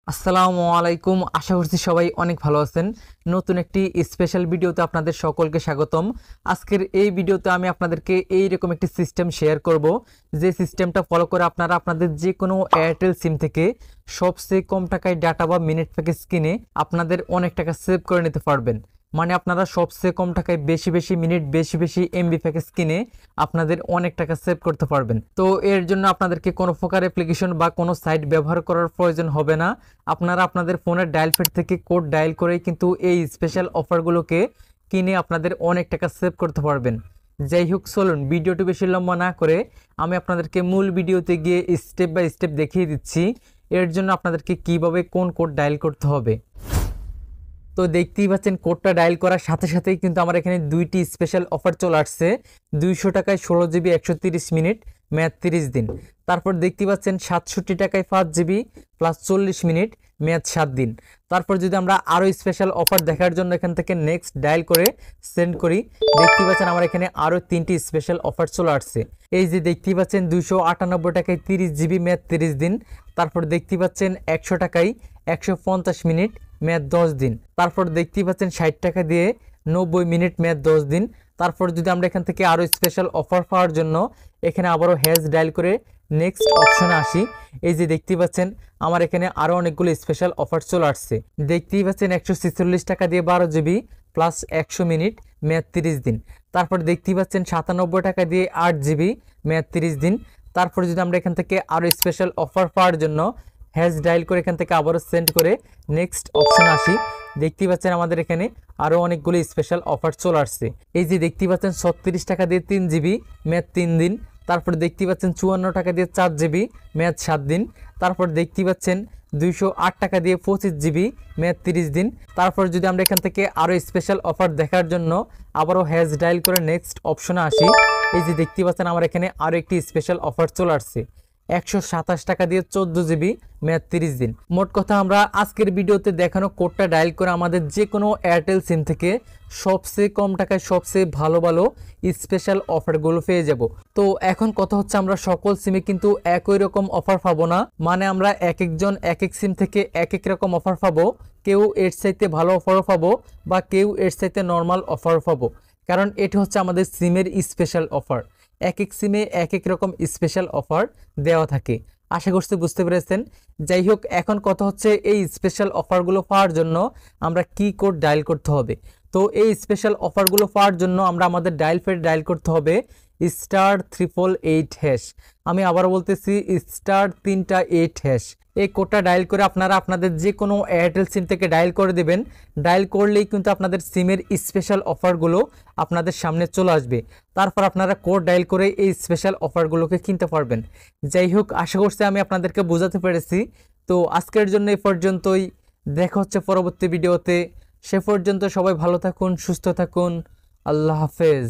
আসসালামু আলাইকুম। আশা করছি সবাই অনেক ভালো আছেন। নতুন একটি স্পেশাল ভিডিওতে আপনাদের সকলকে স্বাগতম। আজকের এই ভিডিওতে আমি আপনাদেরকে এইরকম একটি সিস্টেম শেয়ার করব, যে সিস্টেমটা ফলো করে আপনারা আপনাদের যে কোনো এয়ারটেল সিম থেকে সবচেয়ে কম টাকায় ডাটা বা মিনিট প্যাকেজ কিনে আপনাদের অনেক টাকা সেভ করে নিতে পারবেন। মানে আপনারা সবচেয়ে কম টাকায় বেশি বেশি মিনিট বেশি বেশি এমবি প্যাকেজ কিনে আপনাদের অনেক টাকা সেভ করতে পারবেন। তো এর জন্য আপনাদেরকে কোনো প্রকার অ্যাপ্লিকেশন বা কোনো সাইট ব্যবহার করার প্রয়োজন হবে না। আপনারা আপনাদের ফোনের ডায়াল প্যাড থেকে কোড ডায়াল করেই কিন্তু এই স্পেশাল অফারগুলোকে কিনে আপনাদের অনেক টাকা সেভ করতে পারবেন। যাই হোক, চলুন ভিডিওটি বেশি লম্বা না করে আমি আপনাদেরকে মূল ভিডিওতে গিয়ে স্টেপ বাই স্টেপ দেখিয়ে দিচ্ছি এর জন্য আপনাদেরকে কিভাবে কোন কোড ডায়াল করতে হবে। তো দেখতেই পাচ্ছেন, কোডটা ডায়াল করার সাথে সাথেই কিন্তু আমার এখানে দুইটি স্পেশাল অফার চলে আসছে। 200 টাকায় 16 জিবি 130 মিনিট মেয়াদ 30 দিন। তারপর দেখতে পাচ্ছেন 67 টাকায় 5 জিবি প্লাস 40 মিনিট মেয়াদ 7 দিন। তারপর যদি আমরা আরও স্পেশাল অফার দেখার জন্য এখান থেকে নেক্সট ডায়াল করে সেন্ড করি, দেখতে পাচ্ছেন আমার এখানে আরও 3টি স্পেশাল অফার চলে আসছে। এই যে দেখতেই পাচ্ছেন 298 টাকায় 30 জিবি মেয়াদ 30 দিন। তারপর দেখতে পাচ্ছেন 100 টাকায় 150 মিনিট মেয়াদ 10 দিন। তারপর দেখতেই পাচ্ছেন 60 টাকা দিয়ে 90 মিনিট মেয়াদ 10 দিন। তারপর যদি আমরা এখান থেকে আরও স্পেশাল অফার পাওয়ার জন্য এখানে আবারও হ্যাশ ডায়াল করে নেক্সট অপশনে আসি, এই যে দেখতেই পাচ্ছেন আমার এখানে আরও অনেকগুলো স্পেশাল অফার চলে আসছে। দেখতেই পাচ্ছেন 146 টাকা দিয়ে 12 জিবি প্লাস 100 মিনিট মেয়াদ 30 দিন। তারপর দেখতেই পাচ্ছেন 97 টাকা দিয়ে 8 জিবি মেয়াদ 30 দিন। তারপর যদি আমরা এখান থেকে আরও স্পেশাল অফার পাওয়ার জন্য হ্যাশ ডায়াল করে এখান থেকে আবারও সেন্ড করে নেক্সট অপশন আসি, দেখতেই পাচ্ছেন আমাদের এখানে আরও অনেকগুলো স্পেশাল অফার চলে আসছে। এই যে দেখতেই পাচ্ছেন 36 টাকা দিয়ে 3 জিবি মেয়াদ 3 দিন। তারপর দেখতেই পাচ্ছেন 54 টাকা দিয়ে 4 জিবি মেয়াদ 7 দিন। তারপর দেখতেই পাচ্ছেন 208 টাকা দিয়ে 25 জিবি মেয়াদ 30 দিন। তারপর যদি আমরা এখান থেকে আরও স্পেশাল অফার দেখার জন্য আবারও হ্যাশ ডায়াল করে নেক্সট অপশনে আসি, এই যে দেখতেই পাচ্ছেন আমার এখানে আরও একটি স্পেশাল অফার চলে আসছে। 127 টাকা দিয়ে 14 জিবি মেয়াদ 30 দিন। মোট কথা আমরা আজকের ভিডিওতে দেখানো কোডটা ডায়াল করে আমাদের যে কোনো এয়ারটেল সিম থেকে সবচেয়ে কম টাকায় সবচেয়ে ভালো ভালো স্পেশাল অফারগুলো পেয়ে যাব। তো এখন কথা হচ্ছে, আমরা সকল সিমে কিন্তু একই রকম অফার পাবো না। মানে আমরা এক একজন এক এক সিম থেকে এক এক রকম অফার পাবো। কেউ এর চাইতে ভালো অফারও পাবো বা কেউ এর চাইতে নর্মাল অফারও পাবো, কারণ এটি হচ্ছে আমাদের সিমের স্পেশাল অফার। এক এক সিমে এক এক রকম স্পেশাল অফার দেওয়া থাকে। আশা করছি বুঝতে পেরেছেন। যাই হোক, এখন কথা হচ্ছে এই স্পেশাল অফারগুলো পাওয়ার জন্য আমরা কি কোড ডায়াল করতে হবে। তো এই স্পেশাল অফারগুলো পাওয়ার জন্য আমরা আমাদের ডায়াল প্যাড ডায়াল করতে হবে *888#। আমি আবার বলতেছি *388#। এই কোডটা ডায়াল করে আপনারা আপনাদের যে কোনো এয়ারটেল সিম থেকে ডায়াল করে দেবেন। ডায়াল করলেই কিন্তু আপনাদের সিমের স্পেশাল অফারগুলো আপনাদের সামনে চলে আসবে। তারপর আপনারা কোড ডায়াল করে এই স্পেশাল অফারগুলোকে কিনতে পারবেন। যাই হোক, আশা করছি আমি আপনাদেরকে বোঝাতে পেরেছি। তো আজকের জন্য এই পর্যন্তই। দেখা হচ্ছে পরবর্তী ভিডিওতে। সে পর্যন্ত সবাই ভালো থাকুন, সুস্থ থাকুন। আল্লাহ হাফেজ।